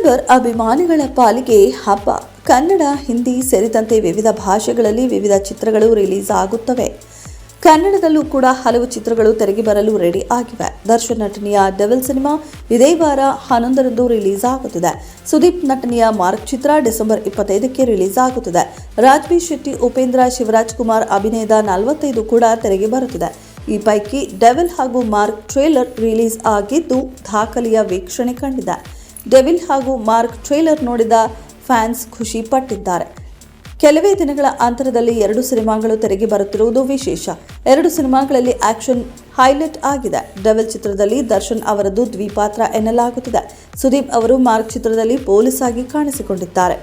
December ಅಭಿಮಾನಿಗಳ ಪಾಲಿಗೆ ಹಬ್ಬ. ಕನ್ನಡ, ಹಿಂದಿ ಸೇರಿದಂತೆ ವಿವಿಧ ಭಾಷೆಗಳಲ್ಲಿ ವಿವಿಧ ಚಿತ್ರಗಳು ರಿಲೀಸ್ ಆಗುತ್ತವೆ. ಕನ್ನಡದಲ್ಲೂ ಕೂಡ ಹಲವು ಚಿತ್ರಗಳು ತೆರೆಗೆ ಬರಲು ರೆಡಿ ಆಗಿವೆ. ದರ್ಶನ್ ನಟನೆಯ ಡೆವಿಲ್ ಸಿನಿಮಾ ಇದೇ ವಾರ 11ರಂದು ರಿಲೀಸ್ ಆಗುತ್ತಿದೆ. ಸುದೀಪ್ ನಟನೆಯ ಮಾರ್ಕ್ ಚಿತ್ರ ಡಿಸೆಂಬರ್ 25ಕ್ಕೆ ರಿಲೀಸ್ ಆಗುತ್ತಿದೆ. ರಾಜ್ಬೀರ್ ಶೆಟ್ಟಿ, ಉಪೇಂದ್ರ, ಶಿವರಾಜ್ ಕುಮಾರ್ ಅಭಿನಯದ 45 ಕೂಡ ತೆರೆಗೆ ಬರುತ್ತಿದೆ. ಈ ಪೈಕಿ ಡೆವಿಲ್ ಹಾಗೂ ಮಾರ್ಕ್ ಟ್ರೇಲರ್ ರಿಲೀಸ್ ಆಗಿದ್ದು ದಾಖಲೆಯ ವೀಕ್ಷಣೆ ಕಂಡಿದೆ. ಡೆವಿಲ್ ಹಾಗೂ ಮಾರ್ಕ್ ಟ್ರೇಲರ್ ನೋಡಿದ ಫ್ಯಾನ್ಸ್ ಖುಷಿ ಪಟ್ಟಿದ್ದಾರೆ. ಕೆಲವೇ ದಿನಗಳ ಅಂತರದಲ್ಲಿ 2 ಸಿನಿಮಾಗಳು ತೆರೆಗೆ ಬರುತ್ತಿರುವುದು ವಿಶೇಷ. 2 ಸಿನಿಮಾಗಳಲ್ಲಿ ಆಕ್ಷನ್ ಹೈಲೈಟ್ ಆಗಿದೆ. ಡೆವಿಲ್ ಚಿತ್ರದಲ್ಲಿ ದರ್ಶನ್ ಅವರದ್ದು ದ್ವಿಪಾತ್ರ ಎನ್ನಲಾಗುತ್ತಿದೆ. ಸುದೀಪ್ ಅವರು ಮಾರ್ಕ್ ಚಿತ್ರದಲ್ಲಿ ಪೊಲೀಸ್ ಆಗಿ ಕಾಣಿಸಿಕೊಂಡಿದ್ದಾರೆ.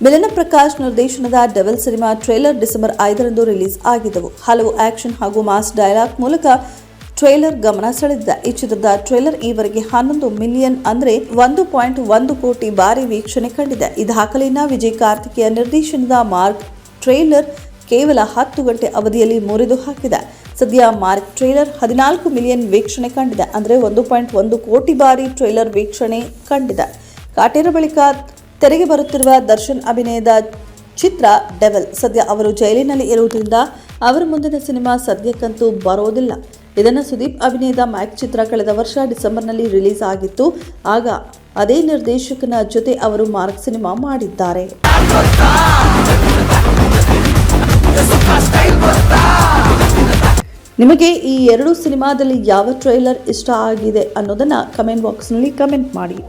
ಮಿಲನ ಪ್ರಕಾಶ್ ನಿರ್ದೇಶನದ ಡೆವಿಲ್ ಸಿನಿಮಾ ಟ್ರೇಲರ್ ಡಿಸೆಂಬರ್ 5ರಂದು ರಿಲೀಸ್ ಆಗಿದ್ದವು. ಹಲವು ಆಕ್ಷನ್ ಹಾಗೂ ಮಾಸ್ ಡೈಲಾಗ್ ಮೂಲಕ ಟ್ರೇಲರ್ ಗಮನ ಸೆಳೆದಿದೆ. ಈ ಚಿತ್ರದ ಟ್ರೇಲರ್ ಈವರೆಗೆ 11 ಮಿಲಿಯನ್ ಅಂದರೆ 1.1 ಕೋಟಿ ಬಾರಿ ವೀಕ್ಷಣೆ ಕಂಡಿದೆ. ಈ ದಾಖಲೆಯನ್ನು ವಿಜಯ್ ಕಾರ್ತಿಕೇಯ ನಿರ್ದೇಶನದ ಮಾರ್ಕ್ ಟ್ರೇಲರ್ ಕೇವಲ 10 ಗಂಟೆ ಅವಧಿಯಲ್ಲಿ ಮುರಿದು ಹಾಕಿದೆ. ಸದ್ಯ ಮಾರ್ಕ್ ಟ್ರೇಲರ್ 14 ಮಿಲಿಯನ್ ವೀಕ್ಷಣೆ ಕಂಡಿದೆ. ಅಂದರೆ 1.1 ಕೋಟಿ ಬಾರಿ ಟ್ರೇಲರ್ ವೀಕ್ಷಣೆ ಕಂಡಿದೆ. ಕಾಟೇರ ಬಳಿಕ ತೆರೆಗೆ ಬರುತ್ತಿರುವ ದರ್ಶನ್ ಅಭಿನಯದ ಚಿತ್ರ ಡೆವಿಲ್. ಸದ್ಯ ಅವರು ಜೈಲಿನಲ್ಲಿ ಇರುವುದರಿಂದ ಅವರ ಮುಂದಿನ ಸಿನಿಮಾ ಸದ್ಯಕ್ಕಂತೂ ಬರೋದಿಲ್ಲ. ಇದನ್ನು ಸುದೀಪ್ ಅಭಿನಯದ ಮ್ಯಾಕ್ ಚಿತ್ರ ಕಳೆದ ವರ್ಷ ಡಿಸೆಂಬರ್ನಲ್ಲಿ ರಿಲೀಸ್ ಆಗಿತ್ತು. ಆಗ ಅದೇ ನಿರ್ದೇಶಕನ ಜೊತೆ ಅವರು ಮಾರ್ಕ್ ಸಿನಿಮಾ ಮಾಡಿದ್ದಾರೆ. ನಿಮಗೆ ಈ 2 ಸಿನಿಮಾದಲ್ಲಿ ಯಾವ ಟ್ರೈಲರ್ ಇಷ್ಟ ಆಗಿದೆ ಅನ್ನೋದನ್ನ ಕಮೆಂಟ್ ಬಾಕ್ಸ್ನಲ್ಲಿ ಕಮೆಂಟ್ ಮಾಡಿ.